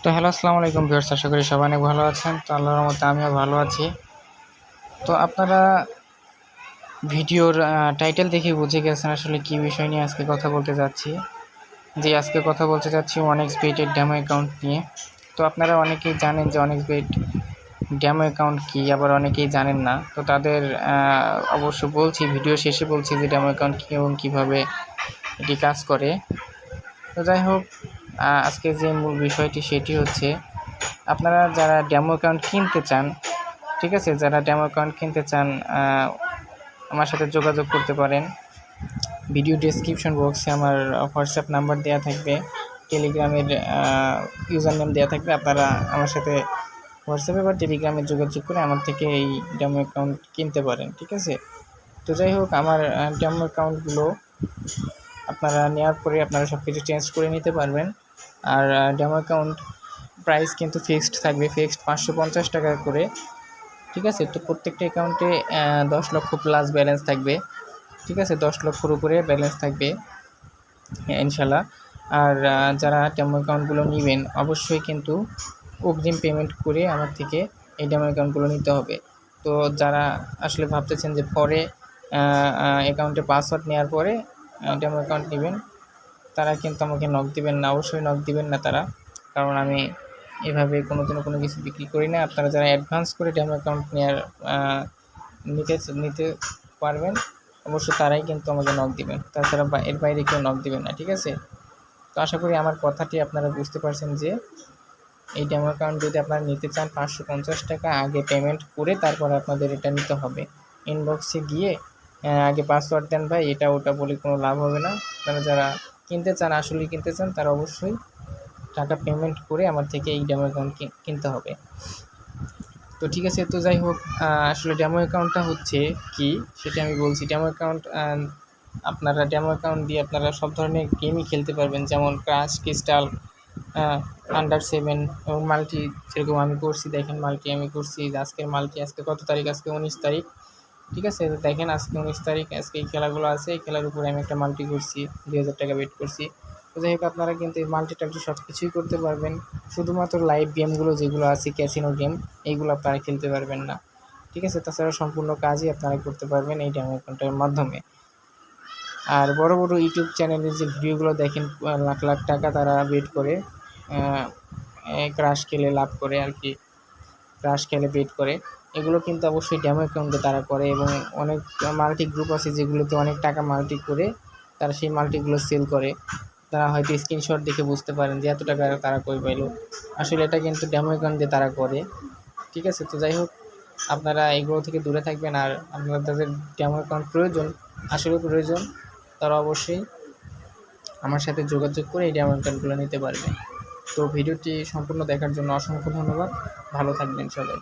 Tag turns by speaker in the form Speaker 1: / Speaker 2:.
Speaker 1: তো হ্যালো, আসসালামু আলাইকুম ভিউয়ার্স, আশা করি সবাই অনেক ভালো আছেন। তো আল্লাহর রহমতে আমিও ভালো আছি। তো আপনারা ভিডিওর টাইটেল দেখে বুঝে গেছেন আসলে কী বিষয় নিয়ে আজকে কথা বলতে যাচ্ছি। আজকে কথা বলতে যাচ্ছি OneXBet এর ডেমো অ্যাকাউন্ট নিয়ে। তো আপনারা অনেকেই জানেন যে OneXBet ডেমো অ্যাকাউন্ট কী, আবার অনেকেই জানেন না। তো তাদের অবশ্য বলছি, ভিডিও শেষে বলছি যে ডেমো অ্যাকাউন্ট কী এবং কীভাবে এটি কাজ করে। তো যাই হোক, আজকে যে মূল বিষয়টি সেটি হচ্ছে, আপনারা যারা ডেমো অ্যাকাউন্ট কিনতে চান, ঠিক আছে, যারা ডেমো অ্যাকাউন্ট কিনতে চান আমার সাথে যোগাযোগ করতে পারেন। ভিডিও ডেসক্রিপশন বক্সে আমার হোয়াটসঅ্যাপ নাম্বার দেওয়া থাকবে, টেলিগ্রামের ইউজার নেম দেওয়া থাকবে। আপনারা আমার সাথে হোয়াটসঅ্যাপে বা টেলিগ্রামে যোগাযোগ করে আমার থেকে এই ডেমো অ্যাকাউন্ট কিনতে পারেন, ঠিক আছে। তো যাই হোক, আমার ডেমো অ্যাকাউন্টগুলো আপনারা নেওয়ার পরে আপনারা সব কিছু চেঞ্জ করে নিতে পারবেন। আর ডেমো অ্যাকাউন্ট প্রাইস কিন্তু ফিক্সড থাকবে, ফিক্সড 550 টাকা করে, ঠিক আছে। তো প্রত্যেকটা অ্যাকাউন্টে 10 লক্ষ প্লাস ব্যালেন্স থাকবে, ঠিক আছে, 10 লক্ষর উপরে ব্যালেন্স থাকবে ইনশাল্লাহ। আর যারা ডেমো অ্যাকাউন্টগুলো নেবেন অবশ্যই কিন্তু অগ্রিম পেমেন্ট করে আমার থেকে এই ডেমো অ্যাকাউন্টগুলো নিতে হবে। তো যারা আসলে ভাবতেছেন যে পরে অ্যাকাউন্টে পাসওয়ার্ড নেওয়ার পরে ডেমো অ্যাকাউন্ট নেবেন, তারা কিন্তু আমাকে নক দিবেন না, অবশ্যই নক দিবেন না তারা, কারণ আমি এভাবে কোনোদিনও কোনো কিছু বিক্রি করি না। আপনারা যারা অ্যাডভান্স করে ডেমো অ্যাকাউন্ট নিতে পারবেন অবশ্যই তারাই কিন্তু আমাকে নক দিবেন, তাছাড়া এর বাইরে কেউ নক দিবেন না, ঠিক আছে। তো আশা করি আমার কথাটি আপনারা বুঝতে পারছেন যে এই ডেমো অ্যাকাউন্ট যদি আপনারা নিতে চান 550 টাকা আগে পেমেন্ট করে তারপরে আপনাদের এটা নিতে হবে। ইনবক্সে গিয়ে আগে পাসওয়ার্ড দেন ভাই, এটা ওটা বলে কোনো লাভ হবে না। আপনারা যারা কিনতে চান, আসলেই কিনতে চান, তারা অবশ্যই টাকা পেমেন্ট করে আমার থেকে এই ডেমো অ্যাকাউন্ট কিনতে হবে। তো ঠিক আছে, তো যাই হোক, আসলে ডেমো অ্যাকাউন্টটা হচ্ছে কি সেটা আমি বলছি। ডেমো অ্যাকাউন্ট আপনারা ডেমো অ্যাকাউন্ট দিয়ে আপনারা সব ধরনের গেমই খেলতে পারবেন, যেমন ক্রাশ, ক্রিস্টাল, আন্ডার 7 এবং মাল্টি। যেরকম আমি করছি, দেখেন মাল্টি আমি করছি। আজকের মাল্টি, আজকে কত তারিখ? আজকে 19 তারিখ, ঠিক আছে। দেখেন আজকে 19 তারিখ, আজকে এই খেলাগুলো আছে, এই খেলার উপরে আমি একটা মাল্টি করছি, 2000 টাকা বেট করছি। তো যাই হোক, আপনারা কিন্তু এই মাল্টি টাল্টি সব কিছুই করতে পারবেন, শুধুমাত্র লাইভ গেমগুলো যেগুলো আছে ক্যাসিনো গেম, এইগুলো আপনারা খেলতে পারবেন না, ঠিক আছে। তাছাড়া সম্পূর্ণ কাজই আপনারা করতে পারবেন এই ডেমো অ্যাকাউন্টের মাধ্যমে। আর বড় বড় ইউটিউব চ্যানেলে যে ভিডিওগুলো দেখেন, লাখ লাখ টাকা তারা বেট করে, ক্রাশ খেলে লাভ করে আর কি, ক্রাশ খেলে বেট করে, এগুলো কিন্তু অবশ্যই ডেমো অ্যাকাউন্টে তারা করে। এবং অনেক মাল্টি গ্রুপ আছে যেগুলোতে অনেক টাকা মাল্টি করে তারা সেই মাল্টিগুলো সেল করে। তারা হয়তো স্ক্রিনশট দেখে বুঝতে পারেন যে এত টাকা তারা কই পাইলো, আসলে এটা কিন্তু ডেমো অ্যাকাউন্ট দিয়ে তারা করে, ঠিক আছে। তো যাই হোক, আপনারা এগুলো থেকে দূরে থাকবেন। আর আপনারা তাদের ডেমো অ্যাকাউন্ট প্রয়োজন, আসলে প্রয়োজন, তারা অবশ্যই আমার সাথে যোগাযোগ করে এই ডেমো অ্যাকাউন্টগুলো নিতে পারবেন। তো ভিডিওটি সম্পূর্ণ দেখার জন্য অসংখ্য ধন্যবাদ। ভালো থাকবেন সবাই।